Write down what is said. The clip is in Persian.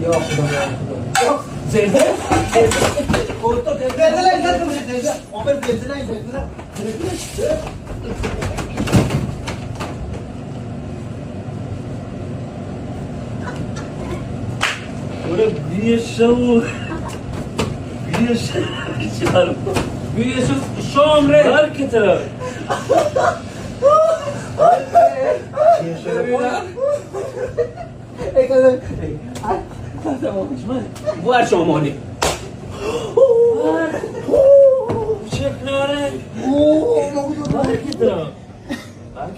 یا خدا زلزله خودتو زلزله اینجا میشه زلزله عامل زلزله این زلزله اوره بیشو بیشو شام ره هر کی طرف بو هر شامانی چک ناره هر کی طرف